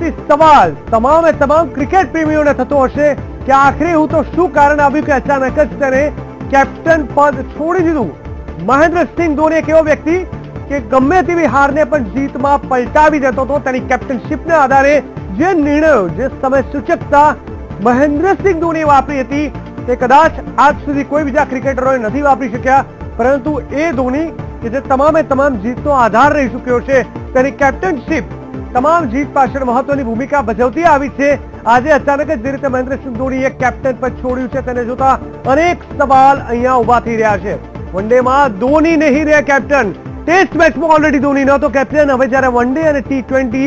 ચોક્કસથી સવાલ તમામ ક્રિકેટ પ્રેમીઓને થતો હશે કે આખરે એવું તો શું કારણ આવ્યું કે અચાનક જ તેને કેપ્ટન પદ છોડી દીધું। મહેન્દ્રસિંહ ધોની એક એવો વ્યક્તિ કે ગમે તેવી હારને પણ જીતમાં પલટાવી દેતો હતો। તેની કેપ્ટનશિપના આધારે જે નિર્ણયો, જે સમય સૂચકતા મહેન્દ્રસિંહ ધોનીએ વાપરી હતી તે કદાચ આજ સુધી કોઈ બીજા ક્રિકેટરોએ નથી વાપરી શક્યા, પરંતુ એ ધોની કે જે તમામ જીતનો આધાર રહી ચૂક્યો છે, તેની કેપ્ટનશિપ તમામ જીત પાછળ મહત્વની ભૂમિકા ભજવતી આવી છે। આજે અચાનક જ જે રીતે મહેન્દ્રસિંહ ધોનીએ કેપ્ટન પદ છોડ્યું છે તેને જોતા અનેક સવાલ અહીંયા ઉભા થઈ રહ્યા છે। વનડેમાં ધોની નહીં રહ્યા કેપ્ટન, ટેસ્ટ મેચમાં ઓલરેડી ધોની નહોતો કેપ્ટન, હવે જ્યારે વનડે અને T20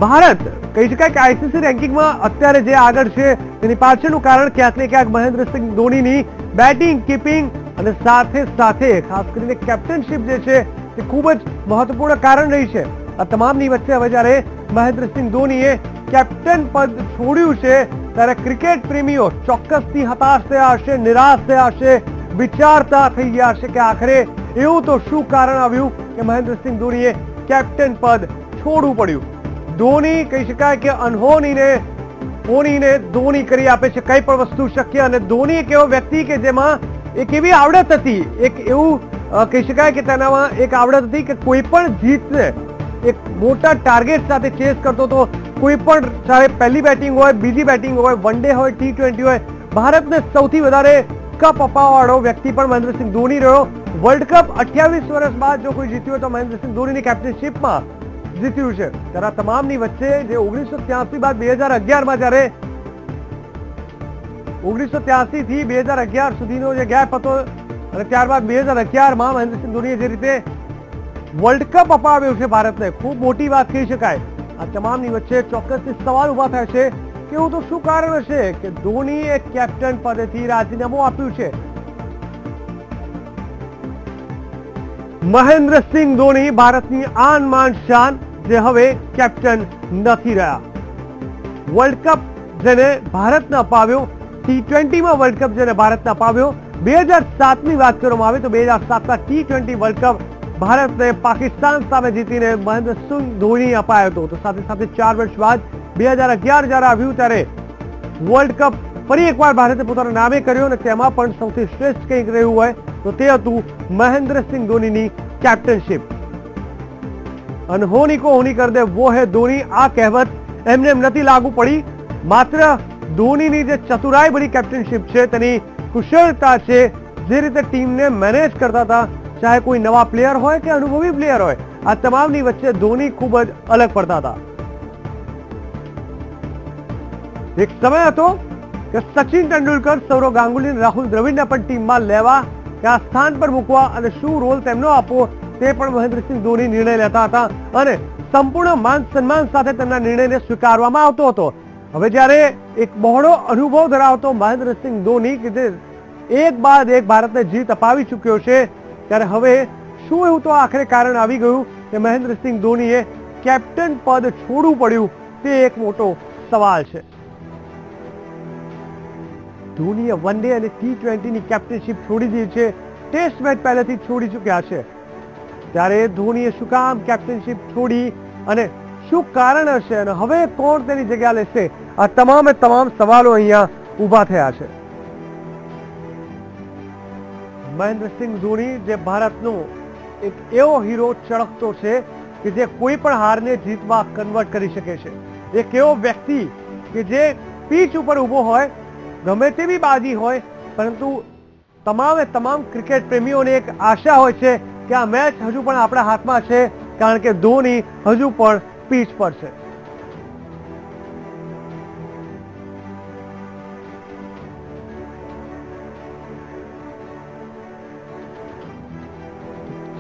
ભારત કહી શકાય કે આઈસીસી રેન્કિંગમાં અત્યારે જે આગળ છે તેની પાછળનું કારણ ક્યાંક ને ક્યાંક મહેન્દ્રસિંહ ધોનીની બેટિંગ, કીપિંગ અને સાથે ખાસ કરીને કેપ્ટનશિપ જે છે તે ખૂબ જ મહત્વપૂર્ણ કારણ રહી છે। આ તમામની વચ્ચે હવે જ્યારે મહેન્દ્રસિંહ ધોનીએ કેપ્ટન પદ છોડ્યું છે ત્યારે ક્રિકેટ પ્રેમીઓ ચોક્કસથી હતાશ થયા હશે, નિરાશ થયા હશે, વિચારતા થઈ ગયા હશે કે આખરે એવું તો શું કારણ આવ્યું કે મહેન્દ્રસિંહ ધોનીએ કેપ્ટન પદ છોડવું પડ્યું। ધોની કહી શકાય કે અનહોનીને ધોની કરી આપે છે કઈ પણ વસ્તુ શક્ય, અને ધોની એક એવો વ્યક્તિ કે જેમાં એક એવી આવડત હતી, એક એવું કહી શકાય કે તેનામાં એક આવડત હતી કે કોઈ પણ જીતને એક મોટા ટાર્ગેટ સાથે ચેસ કરતો હતો। કોઈ પણ ચાહે પહેલી બેટિંગ હોય, બીજી બેટિંગ હોય, વનડે હોય, T20 હોય, ભારતને સૌથી વધારે કપ અપાવવાવાળો વ્યક્તિ પણ મહેન્દ્રસિંહ ધોની રહ્યો। વર્લ્ડ કપ 28 વર્ષ બાદ જો કોઈ જીત્યું તો મહેન્દ્રસિંહ ધોનીની કેપ્ટનશિપમાં જીત્યું છે। ત્યારે તમામની વચ્ચે જે 1983 બાદ 2011માં જ્યારે 1983 થી 2011 સુધીનો જે ગેપ હતો અને ત્યારબાદ 2011માં મહેન્દ્રસિંહ ધોનીએ જે રીતે વર્લ્ડ કપ અપાવ્યો છે ભારતને, ખૂબ મોટી વાત કહી શકાય। આ તમામની વચ્ચે ચોક્કસથી સવાલ ઉભા થાય છે કે એવું તો શું કારણ હશે કે ધોનીએ કેપ્ટન પદેથી રાજીનામું આપ્યું છે। મહેન્દ્રસિંહ ધોની ભારતની આન માન શાન જે હવે કેપ્ટન નથી રહ્યા। વર્લ્ડ કપ જેને ભારતને અપાવ્યો, T20માં વર્લ્ડ કપ જેને ભારતને અપાવ્યો, 2007ની વાત કરવામાં આવે તો 2007ના T20 વર્લ્ડ કપ ભારતને પાકિસ્તાન સામે જીતીને મહેન્દ્રસિંહ ધોની અપાયો હતો। તો સાથે 4 વર્ષ બાદ 2011 જ્યારે આવ્યું ત્યારે વર્લ્ડ કપ ફરી એકવાર ભારતે પોતાના નામે કર્યો અને તેમાં પણ સૌથી શ્રેષ્ઠ કંઈક રહ્યું હોય તો તે હતું મહેન્દ્રસિંહ ધોનીની કેપ્ટનશિપ। અનહોની કો હોની કર દે વો હે ધોની, આ કહેવત એમને એમ નથી લાગુ પડી, માત્ર ધોનીની જે ચતુરાઈ ભરી કેપ્ટનશિપ છે, તેની કુશળતા છે, જે રીતે ટીમને મેનેજ કરતા હતા, ચાહે કોઈ નવા પ્લેયર હોય કે અનુભવી પ્લેયર હોય, આ તમામની વચ્ચે ધોની ખૂબ જ અલગ પડતા હતા। એક સમય હતો કે સચિન તેંડુલકર, સૌરવ ગાંગુલી અને રાહુલ દ્રવિડને પણ ટીમમાં લેવા, કયા સ્થાન પર મૂકવા અને શું રોલ તેમનો આપવો તે પણ મહેન્દ્રસિંહ ધોની નિર્ણય લેતા હતા અને સંપૂર્ણ માન સન્માન સાથે તેમના નિર્ણયને સ્વીકારવામાં આવતો હતો। હવે જ્યારે એક બહોળો અનુભવ ધરાવતો મહેન્દ્રસિંહ ધોની કે જે એક બાદ એક ભારતને જીત અપાવી ચૂક્યો છે, ત્યારે હવે શું એવું તો આખરે કારણ આવી ગયું કે મહેન્દ્રસિંહ ધોનીએ કેપ્ટન પદ છોડવું પડ્યું, તે એક મોટો સવાલ છે। ધોનીએ વનડે અને T20ની કેપ્ટનશિપ છોડી દીધી છે, ટેસ્ટ મેચ પહેલેથી છોડી ચૂક્યા છે, ત્યારે ધોનીએ શું કામ કેપ્ટનશિપ છોડી અને શું કારણ હશે અને હવે કોણ તેની જગ્યા લેશે, આ તમામ સવાલો અહીંયા ઊભા થયા છે। મહેન્દ્રસિંહ ધોની જે ભારતનો એક એવો હીરો ચળકતો છે કે જે કોઈ પણ હારને જીતમાં કન્વર્ટ કરી શકે છે, એક એવો વ્યક્તિ કે જે પીચ ઉપર ઊભો હોય, ગમે તેવી બાજી હોય, પરંતુ તમામ ક્રિકેટ પ્રેમીઓને એક આશા હોય છે કે આ મેચ હજુ પણ આપણા હાથમાં છે, કારણ કે ધોની હજુ પણ પીચ પર છે।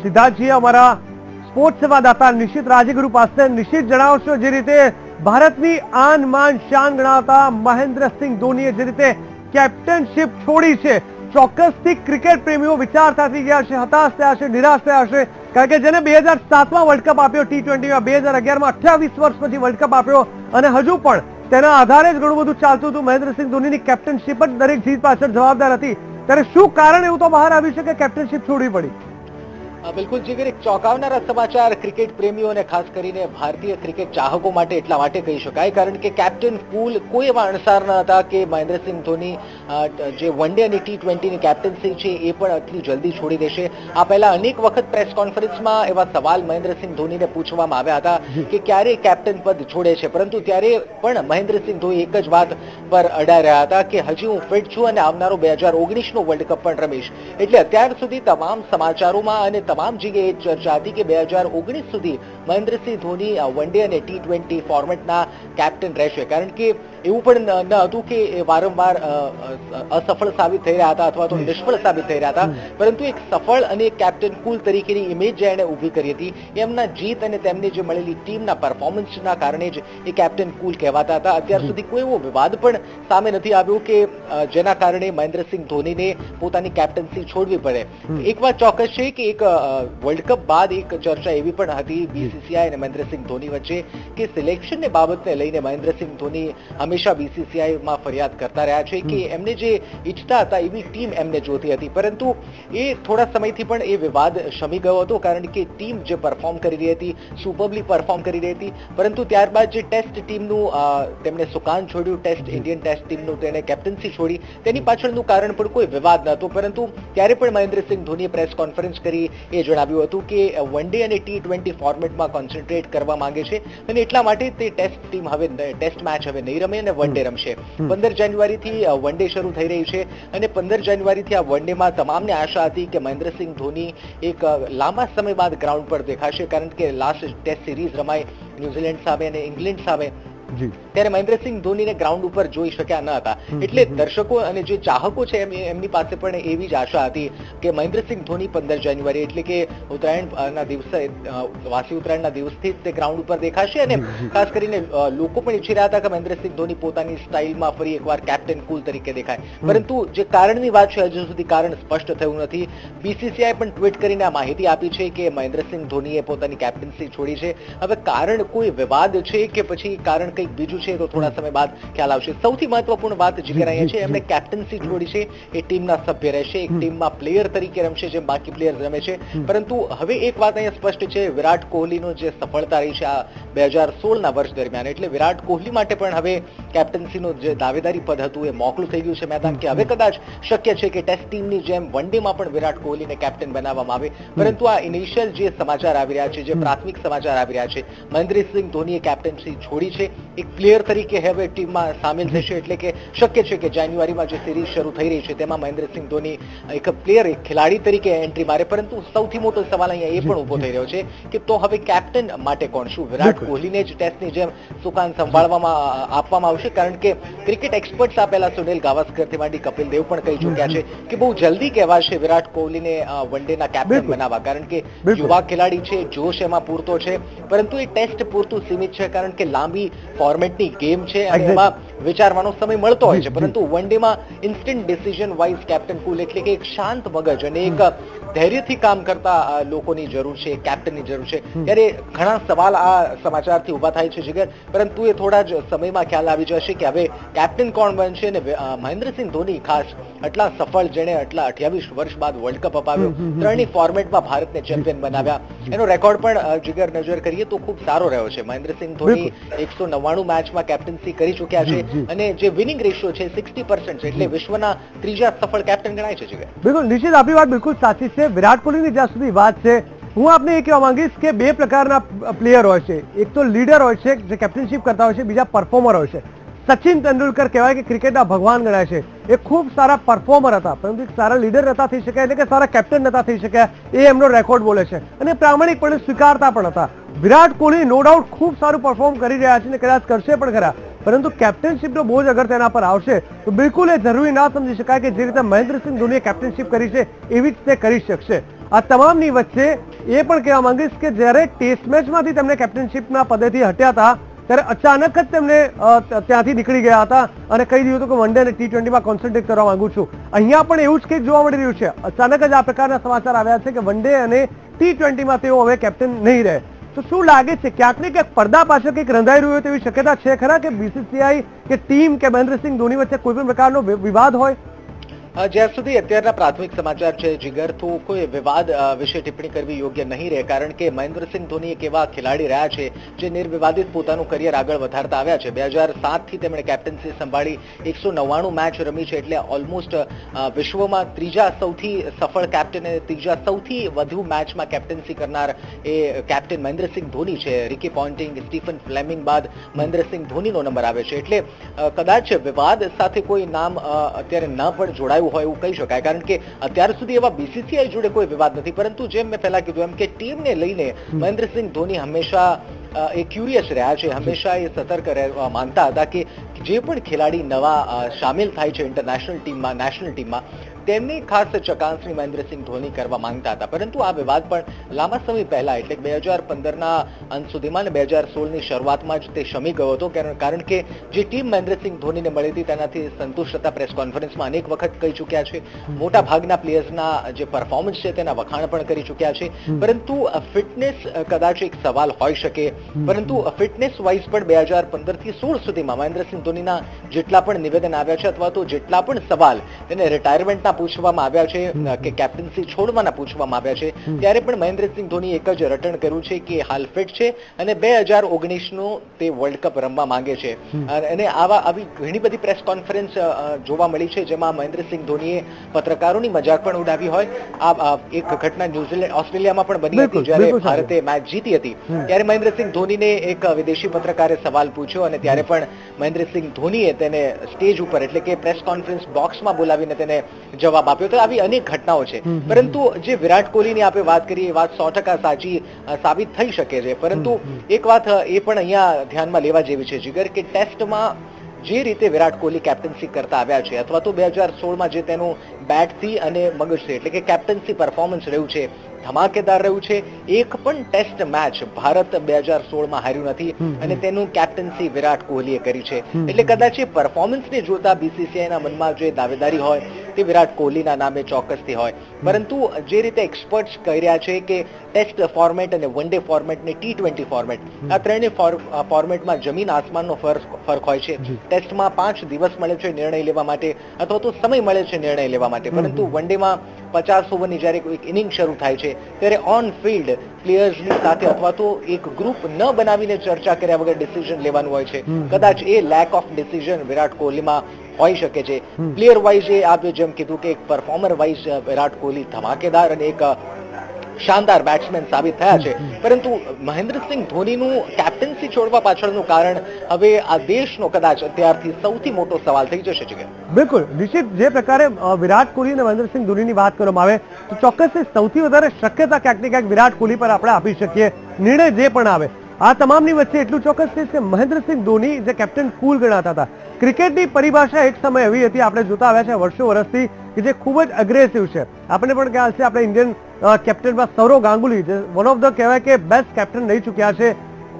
સિદ્ધાર્થજી અમારા સ્પોર્ટ્સ સંવાદદાતા નિશિત રાજગુરુ પાસે, નિશિત જણાવશો જે રીતે ભારતની આન માન શાન ગણાવતા મહેન્દ્રસિંહ ધોનીએ જે રીતે કેપ્ટનશિપ છોડી છે, ચોક્કસથી ક્રિકેટ પ્રેમીઓ વિચારતા થઈ ગયા છે, હતાશ થયા છે, નિરાશ થયા છે, કારણ કે જેને 2007માં વર્લ્ડ કપ આપ્યો, T20માં 2011માં 28 વર્ષ પછી વર્લ્ડ કપ આપ્યો અને હજુ પણ તેના આધારે જ ઘણું બધું ચાલતું હતું, મહેન્દ્રસિંહ ધોનીની કેપ્ટનશિપ જ દરેક જીત પાછળ જવાબદાર હતી, ત્યારે શું કારણ એવું તો બહાર આવ્યું છે કે કેપ્ટનશિપ છોડવી પડી? બિલકુલ જીગર, એક ચોંકાવનારા સમાચાર ક્રિકેટ પ્રેમીઓને ખાસ કરીને ભારતીય ક્રિકેટ ચાહકો માટે એટલા માટે કહી શકાય કારણ કે કેપ્ટન કુલ કોઈ એવા અણસાર ન હતા કે મહેન્દ્રસિંહ ધોની જે વન ડે અને T20ની કેપ્ટન્સી છે એ પણ આટલી જલ્દી છોડી દેશે. આ પહેલા અનેક વખત પ્રેસ કોન્ફરન્સમાં એવા સવાલ મહેન્દ્રસિંહ ધોનીને પૂછવામાં આવ્યા હતા કે ક્યારે કેપ્ટન પદ છોડે છે, પરંતુ ત્યારે પણ મહેન્દ્રસિંહ ધોની એક જ વાત પર અડા રહ્યા હતા કે હજી હું ફિટ છું અને આવનારો 2019નો વર્લ્ડ કપ પણ રમીશ. એટલે અત્યાર સુધી તમામ સમાચારોમાં અને તમામ જગ્યાએ એ ચર્ચા હતી કે 2019 સુધી મહેન્દ્રસિંહ ધોની વન ડે અને T20 ફોર્મેટના કેપ્ટન રહેશે, કારણ કે એવું પણ ન હતું કે એ વારંવાર અસફળ સાબિત થઈ રહ્યા હતા અથવા તો નિષ્ફળ સાબિત થઈ રહ્યા હતા, પરંતુ એક સફળ અને કેપ્ટન કુલ તરીકેની ઇમેજ જે એણે ઊભી કરી હતી એમના જીત અને તેમને જે મળેલી ટીમના પરફોર્મન્સના કારણે જ એ કેપ્ટન કુલ કહેવાતા હતા. અત્યાર સુધી કોઈ એવો વિવાદ પણ સામે નથી આવ્યો કે જેના કારણે મહેન્દ્રસિંહ ધોનીને પોતાની કેપ્ટન્સી છોડવી પડે. એક વાત ચોક્કસ છે કે એક વર્લ્ડ કપ બાદ એક ચર્ચા એવી પણ હતી બીસીસીઆઈ અને મહેન્દ્રસિંહ ધોની વચ્ચે કે સિલેક્શનની બાબતને લઈને મહેન્દ્રસિંહ ધોની હંમેશા બીસીસીઆઈમાં ફરિયાદ કરતા રહ્યા છે કે એમને જે ઈચ્છતા હતા એવી ટીમ એમને જોતી હતી, પરંતુ એ થોડા સમયથી પણ એ વિવાદ શમી ગયો હતો કારણ કે ટીમ જે પરફોર્મ કરી રહી હતી, સુપરબલી પરફોર્મ કરી રહી હતી, પરંતુ ત્યારબાદ જે ટેસ્ટ ટીમનું તેમણે સુકાન છોડ્યું, ટેસ્ટ ઇન્ડિયન ટેસ્ટ ટીમનું તેણે કેપ્ટન્સી છોડી, તેની પાછળનું કારણ પણ કોઈ વિવાદ નહોતો, પરંતુ ત્યારે પણ મહેન્દ્રસિંહ ધોનીએ પ્રેસ કોન્ફરન્સ કરી એ જણાવ્યું હતું કે વન ડે અને T20 ફોર્મેટમાં કોન્સન્ટ્રેટ કરવા માંગે છે અને એટલા માટે તે ટેસ્ટ ટીમ હવે ટેસ્ટ મેચ હવે નહીં રમે અને વન ડે રમશે. 15 જાન્યુઆરીથી વન ડે શરૂ થઈ રહી છે અને 15 જાન્યુઆરીથી આ વન ડેમાં તમામને આશા હતી કે મહેન્દ્રસિંહ ધોની એક લાંબા સમય બાદ ગ્રાઉન્ડ પર દેખાશે, કારણ કે લાસ્ટ ટેસ્ટ સિરીઝ રમાઈ ન્યુઝીલેન્ડ સામે અને ઇંગ્લેન્ડ સામે, ત્યારે મહેન્દ્રસિંહ ધોનીને ગ્રાઉન્ડ ઉપર જોઈ શક્યા ન હતા. એટલે દર્શકો અને જે ચાહકો છે એમની પાસે પણ એવી જ આશા હતી કે મહેન્દ્રસિંહ ધોની 15 જાન્યુઆરી એટલે કે ઉત્તરાયણના દિવસે વાસી ઉત્તરાયણના દિવસથી જ તે ગ્રાઉન્ડ ઉપર દેખાશે અને ખાસ કરીને લોકો પણ ઈચ્છી રહ્યા હતા કે મહેન્દ્રસિંહ ધોની પોતાની સ્ટાઇલમાં ફરી એકવાર કેપ્ટન કુલ તરીકે દેખાય, પરંતુ જે કારણની વાત છે હજુ સુધી કારણ સ્પષ્ટ થયું નથી. બીસીસીઆઈ પણ ટ્વીટ કરીને આ માહિતી આપી છે કે મહેન્દ્રસિંહ ધોનીએ પોતાની કેપ્ટન્સી છોડી છે. હવે કારણ કોઈ વિવાદ છે કે પછી કારણ કંઈક બીજું છે તો થોડા સમય બાદ ખ્યાલ આવશે. સૌથી મહત્વપૂર્ણ વાત જીગર અહીંયા છે, એમણે કેપ્ટન્સી છોડી છે, એ ટીમના સભ્ય રહેશે, એક ટીમમાં પ્લેયર તરીકે રમશે જેમ બાકી પ્લેયર રમે છે. પરંતુ હવે એક વાત અહીંયા સ્પષ્ટ છે, વિરાટ કોહલીનો જે સફળતા રહી છે આ 2016ના વર્ષ દરમિયાન, એટલે વિરાટ કોહલી માટે પણ હવે કેપ્ટન્સીનું જે દાવેદારી પદ હતું એ મોકલું થઈ ગયું છે મેદાન, કે હવે કદાચ શક્ય છે કે ટેસ્ટ ટીમની જેમ વન ડેમાં પણ વિરાટ કોહલીને કેપ્ટન બનાવવામાં આવે. પરંતુ આ ઇનિશિયલ જે સમાચાર આવી રહ્યા છે, જે પ્રાથમિક સમાચાર આવી રહ્યા છે, મહેન્દ્રસિંહ ધોનીએ કેપ્ટન્સી છોડી છે, એક પ્લેયર તરીકે હવે ટીમમાં સામેલ થશે, એટલે કે શક્ય છે કે જાન્યુઆરીમાં જે સિરીઝ શરૂ થઈ રહી છે તેમાં મહેન્દ્રસિંહ ધોની એક પ્લેયર, એક ખેલાડી તરીકે એન્ટ્રી મારે. પરંતુ સૌથી મોટો સવાલ અહીંયા એ પણ ઉભો થઈ રહ્યો છે કે તો હવે કેપ્ટન માટે કોણ? શું વિરાટ કોહલીને જ ટેસ્ટની જેમ સુકાન સંભાળવામાં આપવામાં આવશે? કારણ કે ક્રિકેટ એક્સપર્ટ્સ આ પહેલા સુનિલ ગાવસ્કરથી માંડી કપિલ દેવ પણ કહી ચૂક્યા છે કે બહુ જલ્દી કહેવાશે વિરાટ કોહલીને વન ડેના કેપ્ટન બનાવવા, કારણ કે યુવા ખેલાડી છે, જોશ એમાં પૂરતો છે, પરંતુ એ ટેસ્ટ પૂરતું સીમિત છે, કારણ કે લાંબી ફોર્મેટની ગેમ છે અને એમાં વિચારવાનો સમય મળતો હોય છે. પરંતુ વન ડેમાં instant decision wise captain cool એટલે કે એક શાંત મગજ અને એક ધૈર્યથી કામ કરતા લોકોની જરૂર છે, કેપ્ટનની જરૂર છે. ત્યારે ઘણા સવાલ આ સમાચારથી ઉભા થાય છે જીગર, પરંતુ એ થોડા જ સમયમાં ખ્યાલ આવી જશે કે હવે કેપ્ટન કોણ બનશે. અને મહેન્દ્રસિંહ ધોની ખાસ આટલા સફળ, જેણે આટલા 28 વર્ષ બાદ વર્લ્ડ કપ અપાવ્યો, ત્રણેય ફોર્મેટમાં ભારતને ચેમ્પિયન બનાવ્યા, એનો રેકોર્ડ પણ જીગર નજર કરીએ તો ખૂબ સારો રહ્યો છે. મહેન્દ્રસિંહ ધોની 199 મેચમાં કેપ્ટન્સી કરી ચૂક્યા છે અને જે વિનિંગ રેશિયો છે 60% છે, એટલે વિશ્વના ત્રીજા સફળ કેપ્ટન ગણાય છે જીગર. બિલકુલ નિશ્ચિત, આપની વાત બિલકુલ સાચી છે. વિરાટ કોહલીની જ્યાં સુધી વાત છે, હું આપને એ કહેવા માંગીશ કે બે પ્રકારના પ્લેયર હોય છે. એક તો લીડર હોય છે જે કેપ્ટનશીપ કરતા હોય છે, બીજા પરફોર્મર હોય છે. સચિન તેંડુલકર કહેવાય કે ક્રિકેટના ભગવાન ગણાય છે. એ ખૂબ સારા પરફોર્મર હતા, પરંતુ એક સારા લીડર નતા થઈ શક્યા, એટલે કે સારા કેપ્ટન નતા થઈ શક્યા, એ એમનો રેકોર્ડ બોલે છે અને પ્રામાણિકપણે સ્વીકારતા પણ હતા. વિરાટ કોહલી નો ડાઉટ ખૂબ સારું પરફોર્મ કરી રહ્યા છે અને કદાચ કરશે પણ ખરા, પરંતુ કેપ્ટનશીપનો બોજ અગર તેના પર આવશે તો બિલકુલ એ જરૂરી ના સમજી શકાય કે જે રીતે મહેન્દ્રસિંહ ધોનીએ કેપ્ટનશીપ કરી છે એવી જ તે કરી શકશે. આ તમામની વચ્ચે એ પણ કહેવા માંગીશ કે જ્યારે ટેસ્ટ મેચમાંથી તેમને કેપ્ટનશીપના પદેથી હટ્યા હતા ત્યારે અચાનક જ તેમને ત્યાંથી નીકળી ગયા હતા અને કહી દીધું હતું કે વન ડે અને T20માં કોન્સન્ટ્રેટ કરવા માંગુ છું. અહીંયા પણ એવું જ કંઈક જોવા મળી રહ્યું છે. અચાનક જ આ પ્રકારના સમાચાર આવ્યા છે કે વન ડે અને T20માં તેઓ હવે કેપ્ટન નહીં રહે. તો શું લાગે છે, ક્યાંક ને ક્યાંક પડદા પાછળ કંઈક રંધાઈ રહ્યું હોય તેવી શક્યતા છે ખરા કે બીસીસીઆઈ કે ટીમ કે મહેન્દ્રસિંહ ધોની વચ્ચે કોઈ પણ પ્રકારનો વિવાદ હોય? જ્યાં સુધી અત્યારના પ્રાથમિક સમાચાર છે જીગર, તો કોઈ વિવાદ વિશે ટિપ્પણી કરવી યોગ્ય નહીં રહે, કારણ કે મહેન્દ્રસિંહ ધોની એક એવા ખેલાડી રહ્યા છે જે નિર્વિવાદિત પોતાનું કરિયર આગળ વધારતા આવ્યા છે. 2007 થી તેમણે કેપ્ટન્સી સંભાળી 199 મેચ રમી છે, એટલે ઓલમોસ્ટ વિશ્વમાં ત્રીજા સૌથી સફળ કેપ્ટન અને ત્રીજા સૌથી વધુ મેચમાં કેપ્ટન્સી કરનાર એ કેપ્ટન મહેન્દ્રસિંહ ધોની છે. રિકી પોન્ટિંગ, સ્ટીફન ફ્લેમિંગ બાદ મહેન્દ્રસિંહ ધોનીનો નંબર આવે છે, એટલે કદાચ વિવાદ સાથે કોઈ નામ અત્યારે ન પણ જોડાયું હોય એવું કહી શકાય, કારણ કે અત્યાર સુધી એવા બીસીસીઆઈ જોડે કોઈ વિવાદ નથી. પરંતુ જેમ મેં પહેલા કીધું એમ કે ટીમને લઈને મહેન્દ્રસિંહ ધોની હંમેશા એ ક્યુરિયસ રહ્યા છે, હંમેશા એ સતર્ક રહેવા માંગતા હતા કે જે પણ ખેલાડી નવા સામેલ થાય છે ઇન્ટરનેશનલ ટીમમાં, નેશનલ ટીમમાં, તેમની ખાસ ચકાસણી મહેન્દ્રસિંહ ધોની કરવા માંગતા હતા. પરંતુ આ વિવાદ પણ લાંબા સમય પહેલા એટલે 2015ના અંત સુધીમાં અને 2016ની શરૂઆતમાં જ તે શમી ગયો હતો, કારણ કે જે ટીમ મહેન્દ્રસિંહ ધોનીને મળી હતી તેનાથી સંતુષ્ટ હતા. પ્રેસ કોન્ફરન્સમાં અનેક વખત કહી ચૂક્યા છે, મોટા ભાગના પ્લેયર્સના જે પરફોર્મન્સ છે તેના વખાણ પણ કરી ચૂક્યા છે. પરંતુ ફિટનેસ કદાચ એક સવાલ હોઈ શકે, પરંતુ ફિટનેસ વાઇઝ પણ 2015 થી 16 સુધીમાં મહેન્દ્રસિંહ ધોનીના જેટલા પણ નિવેદન આવ્યા છે અથવા તો જેટલા પણ સવાલ તેને રિટાયરમેન્ટના પૂછવામાં આવ્યા છે કે કેપ્ટન્સી છોડવાના પૂછવામાં આવ્યા છે, ત્યારે પણ મહેન્દ્રસિંહ ધોની એક જ રટણ કર્યું છે કે હાલ ફિટ છે અને 2019નું તે વર્લ્ડ કપ રમવા માંગે છે. અને આવી ઘણી બધી પ્રેસ કોન્ફરન્સ જોવા મળી છે જેમાં મહેન્દ્રસિંહ ધોનીએ પત્રકારોની મજાક પણ ઉડાવી હોય. આ એક ઘટના ન્યુઝીલેન્ડ ઓસ્ટ્રેલિયામાં પણ બની હતી, જ્યારે ભારતે મેચ જીતી હતી ત્યારે મહેન્દ્રસિંહ ધોનીને એક વિદેશી પત્રકારે સવાલ પૂછ્યો અને ત્યારે પણ મહેન્દ્રસિંહ ધોનીએ તેને સ્ટેજ ઉપર એટલે કે પ્રેસ કોન્ફરન્સ બોક્સમાં બોલાવીને તેને જવાબ આપ્યો. તો આવી અનેક ઘટનાઓ છે. પરંતુ જે વિરાટ કોહલીની આપણે વાત કરીએ એ વાત 100% સાચી સાબિત થઈ શકે છે. પરંતુ એક વાત એ પણ અહીંયા ધ્યાનમાં લેવા જેવી છે જીગર, કે ટેસ્ટમાં જે રીતે વિરાટ કોહલી કેપ્ટન્સી કરતા આવ્યા છે અથવા તો 2016માં જે તેનું બેટથી અને મગજથી એટલે કે કેપ્ટન્સી પરફોર્મન્સ રહ્યું છે, ધમાકેદાર રહ્યું છે. એક પણ ટેસ્ટ મેચ ભારત 2016માં હાર્યું નથી અને તેનું કેપ્ટન્સી વિરાટ કોહલીએ કરી છે. એટલે કદાચ એ પરફોર્મન્સને જોતા બીસીસીઆઈના મનમાં જે દાવેદારી હોય તે વિરાટ કોહલીના નામે ચોક્કસથી હોય. પરંતુ જે રીતે એક્સપર્ટ્સ કહી રહ્યા છે કે ટેસ્ટ ફોર્મેટ અને વન ડે ફોર્મેટ ને T20 ફોર્મેટ, આ ત્રણેય ફોર્મેટમાં જમીન આસમાનનો ફરક હોય છે. ટેસ્ટમાં 5 દિવસ મળે છે નિર્ણય લેવા માટે અથવા તો સમય મળે છે નિર્ણય લેવા માટે, પરંતુ વન ડેમાં 50 ઓવરની જ્યારે એક ઇનિંગ શરૂ થાય છે ત્યારે ઓન ફિલ્ડ પ્લેયર્સની સાથે અથવા તો એક ગ્રુપ ન બનાવીને ચર્ચા કર્યા વગર ડિસિઝન લેવાનું હોય છે. કદાચ એ લેક ઓફ ડિસિઝન વિરાટ કોહલીમાં હોઈ શકે છે. પ્લેયર વાઇઝ એ આપણે જેમ કીધું કે એક પરફોર્મર વાઇઝ વિરાટ કોહલી ધમાકેદાર અને એક શાનદાર બેટ્સમેન સાબિત થયા છે. પરંતુ મહેન્દ્રસિંહ ધોનીનું કેપ્ટન્સી છોડવા પાછળનું કારણ હવે આ દેશનો કદાચ અત્યારથી સૌથી મોટો સવાલ થઈ જશે છે. બિલકુલ નિશ્ચિત, જે પ્રકારે વિરાટ કોહલી અને મહેન્દ્રસિંહ ધોનીની વાત કરવામાં આવે તો ચોક્કસથી સૌથી વધારે શક્યતા ક્યાંક ને ક્યાંક વિરાટ કોહલી પર આપણે આપી શકીએ. નિર્ણય જે પણ આવે આ તમામની વચ્ચે એટલું ચોક્કસ છે કે મહેન્દ્રસિંહ ધોની જે કેપ્ટન કુલ ગણાતા હતા, ક્રિકેટની પરિભાષા એક સમય એવી હતી, આપણે જોતા આવ્યા છે વર્ષો વર્ષથી, કે જે ખૂબ જ અગ્રેસિવ છે. આપણને પણ ખ્યાલ છે આપણે ઇન્ડિયન કેપ્ટનમાં સૌરવ ગાંગુલી જે વન ઓફ ધ કહેવાય કે બેસ્ટ કેપ્ટન રહી ચૂક્યા છે,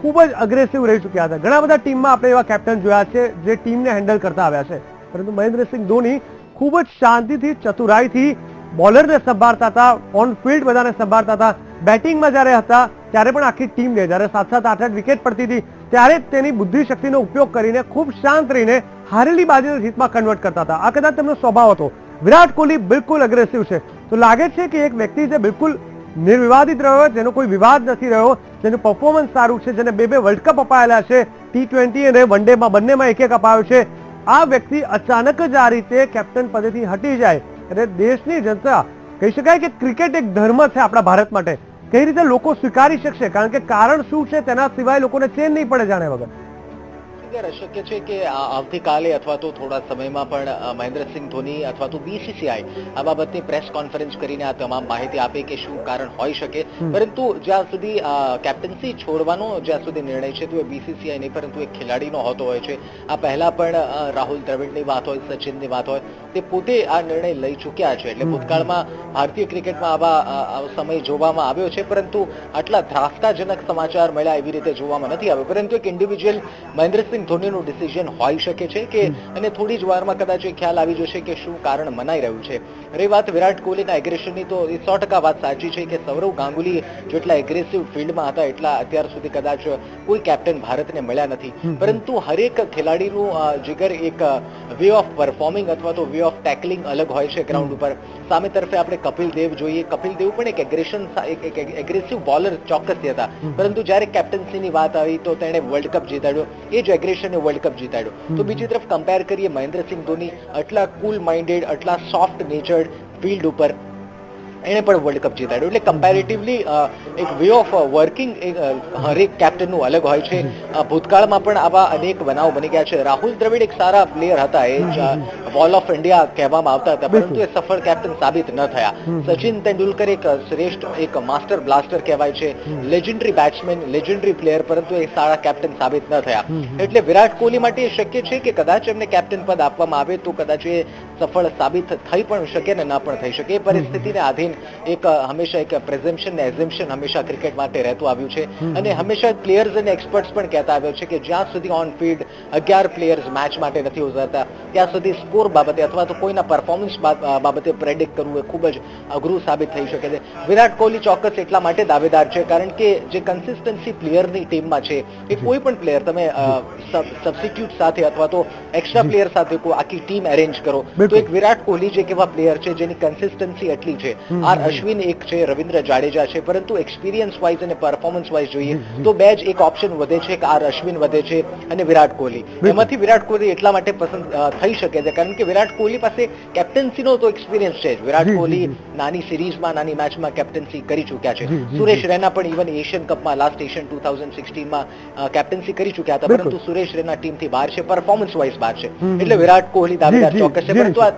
ખૂબ જ અગ્રેસિવ રહી ચૂક્યા હતા. ઘણા બધા ટીમમાં આપણે એવા કેપ્ટન જોયા છે જે ટીમને હેન્ડલ કરતા આવ્યા છે, પરંતુ મહેન્દ્રસિંહ ધોની ખૂબ જ શાંતિથી, ચતુરાઈથી બોલરને સંભાળતા હતા, ઓન ફિલ્ડ બધાને સંભાળતા હતા. બેટિંગમાં જ્યારે હતા ત્યારે પણ આખી ટીમને જ્યારે 7-7, 8-8 વિકેટ પડતી હતી ત્યારે તેની બુદ્ધિશક્તિનો ઉપયોગ કરીને ખૂબ શાંત રહીને હારેલી બાજુને જીતમાં કન્વર્ટ કરતા હતા. આ કદાચ તેમનો સ્વભાવ હતો. વિરાટ કોહલી બિલકુલ અગ્રેસિવ છે, તો લાગે છે કે એક વ્યક્તિ જે બિલકુલ નિર્વિવાદિત રહ્યો, જેનો કોઈ વિવાદ નથી રહ્યો, જેનું પરફોર્મન્સ સારું છે, જેને 2 વર્લ્ડ કપ અપાયેલા છે, T20 અને વન ડેમાં બંનેમાં એક અપાયો છે, આ વ્યક્તિ અચાનક જ આ રીતે કેપ્ટન પદેથી હટી જાય અને દેશની જનતા કહી શકાય કે ક્રિકેટ એક ધર્મ છે આપણા ભારત માટે, કઈ રીતે લોકો સ્વીકારી શકશે? કારણ કે કારણ શું છે તેના સિવાય લોકોને ચેન નહીં પડે જાણે વગર. શક્ય છે કે આવતીકાલે અથવા તો થોડા સમયમાં પણ મહેન્દ્રસિંહ ધોની અથવા તો બીસીસીઆઈ આ બાબતની પ્રેસ કોન્ફરન્સ કરીને આ તમામ માહિતી આપે કે શું કારણ હોઈ શકે. પરંતુ જ્યાં સુધી કેપ્ટન્સી છોડવાનો જ્યાં સુધી નિર્ણય છે તો એ બીસીસીઆઈ નહીં પરંતુ એક ખેલાડીનો હોતો હોય છે. આ પહેલા પણ રાહુલ દ્રવિડની વાત હોય, સચિનની વાત હોય, તે પોતે આ નિર્ણય લઈ ચૂક્યા છે. એટલે ભૂતકાળમાં ભારતીય ક્રિકેટમાં આવા સમય જોવામાં આવ્યો છે, પરંતુ આટલા ધ્રાસકાજનક સમાચાર મળ્યા એવી રીતે જોવામાં નથી આવ્યો. પરંતુ એક ઇન્ડિવિજ્યુઅલ મહેન્દ્રસિંહ ધોનીનું ડિસિઝન હોઈ શકે છે કે અને થોડી જ વારમાં કદાચ એ ખ્યાલ આવી જશે કે શું કારણ મનાઈ રહ્યું છે. રહી વાત વિરાટ કોહલીના એગ્રેશનની, તો એ 100% વાત સાચી છે કે સૌરવ ગાંગુલી જેટલા એગ્રેસિવ ફિલ્ડમાં હતા એટલા અત્યાર સુધી કદાચ કોઈ કેપ્ટન ભારતને મળ્યા નથી. પરંતુ હરેક ખેલાડીનું જીગર એક વે ઓફ પરફોર્મિંગ અથવા તો વે ઓફ ટેકલિંગ અલગ હોય છે ગ્રાઉન્ડ ઉપર. સામે તરફે આપણે કપિલ દેવ જોઈએ. કપિલ દેવ પણ એક એગ્રેસિવ બોલર ચોક્કસથી હતા, પરંતુ જ્યારે કેપ્ટન્સીની વાત આવી તો તેણે વર્લ્ડ કપ જીતાડ્યો. એ જ એગ્રેશને વર્લ્ડ કપ જીતાડ્યો. તો બીજી તરફ કમ્પેર કરીએ મહેન્દ્રસિંહ ધોની આટલા કુલ માઇન્ડેડ, આટલા સોફ્ટ નેચર્ડ ફિલ્ડ ઉપર એણે પણ વર્લ્ડ કપ જીતાડ્યો. એટલે કમ્પેરેટિવલી એક વે ઓફ વર્કિંગ હરેક કેપ્ટનનું અલગ હોય છે. ભૂતકાળમાં પણ આવા અનેક બનાવ બની ગયા છે. રાહુલ દ્રવિડ એક સારા પ્લેયર હતા, એ વોલ ઓફ ઇન્ડિયા કહેવામાં આવતા હતા, પરંતુ એ સફળ કેપ્ટન સાબિત ન થયા. સચિન તેંડુલકર એક શ્રેષ્ઠ, એક માસ્ટર બ્લાસ્ટર કહેવાય છે, લેજેન્ડરી બેટ્સમેન, લેજેન્ડરી પ્લેયર, પરંતુ એ સારા કેપ્ટન સાબિત ન થયા. એટલે વિરાટ કોહલી માટે એ શક્ય છે કે કદાચ એમને કેપ્ટન પદ આપવામાં આવે તો કદાચ એ સફળ સાબિત થઈ પણ શકે ને ના પણ થઈ શકે. એ પરિસ્થિતિને આધીન એક હંમેશા એક પ્રેઝમ્પશન ને એઝમ્પશન હંમેશા ક્રિકેટ માટે રહેતું આવ્યું છે. અને હંમેશા પ્લેયર્સ અને એક્સપર્ટ્સ પણ કહેતા આવ્યો છે કે જ્યાં સુધી ઓન ફિલ્ડ 11 પ્લેયર્સ મેચ માટે નથી ઉતરતા ત્યાં સુધી સ્કોર બાબતે અથવા તો કોઈના પરફોર્મન્સ બાબતે પ્રેડિક્ટ કરવું એ ખૂબ જ અઘરું સાબિત થઈ શકે છે. વિરાટ કોહલી ચોક્કસ એટલા માટે દાવેદાર છે કારણ કે જે કન્સિસ્ટન્સી પ્લેયરની ટીમમાં છે એ કોઈ પણ પ્લેયર તમે સબસ્ટિટ્યુટ સાથે અથવા તો એક્સ્ટ્રા પ્લેયર સાથે કોઈ આખી ટીમ એરેન્જ કરો તો એક વિરાટ કોહલી જે કેવા પ્લેયર છે જેની કન્સિસ્ટન્સી એટલી છે. આર અશ્વિન એક છે, રવિન્દ્ર જાડેજા છે, પરંતુ એક્સપિરિયન્સ વાઇઝ અને પરફોર્મન્સ વાઇઝ જોઈએ તો બે જ એક ઓપ્શન વધે છે કે આર અશ્વિન વધે છે અને વિરાટ કોહલી. એમાંથી વિરાટ કોહલી એટલા માટે પસંદ થઈ શકે છે કારણ કે વિરાટ કોહલી પાસે કેપ્ટન્સીનો તો એક્સપિરિયન્સ છે જ. વિરાટ કોહલી નાની સિરીઝમાં, નાની મેચમાં કેપ્ટન્સી કરી ચૂક્યા છે. સુરેશ રૈના પણ ઇવન એશિયન કપમાં, લાસ્ટ એશિયન 2016માં કેપ્ટન્સી કરી ચૂક્યા હતા, પરંતુ સુરેશ રૈના ટીમથી બહાર છે, પરફોર્મન્સ વાઇઝ બહાર છે. એટલે વિરાટ કોહલી દાવેદાર ચોક્કસ છે, પરંતુ આ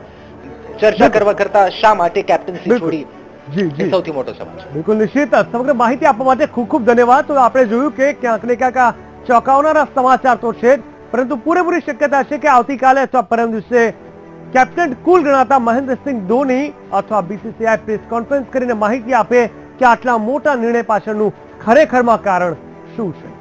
ચર્ચા કરવા કરતા શા માટે કેપ્ટન્સી છોડી સૌથી મોટો સવાલ છે. બિલકુલ નિશ્ચિત. સમગ્ર માહિતી આપવા માટે ખૂબ ખૂબ ધન્યવાદ. તો આપણે જોયું કે ક્યાંક ને ક્યાંક આ ચોંકાવનારા સમાચાર તો છે, પરંતુ પૂરેપૂરી શક્યતા છે કે આવતીકાલે અથવા પરમ દિવસે કેપ્ટન કુલ ગણાતા મહેન્દ્રસિંહ ધોની અથવા બીસીસીઆઈ પ્રેસ કોન્ફરન્સ કરીને માહિતી આપે કે આટલા મોટા નિર્ણય પાછળનું ખરેખરમાં કારણ શું છે.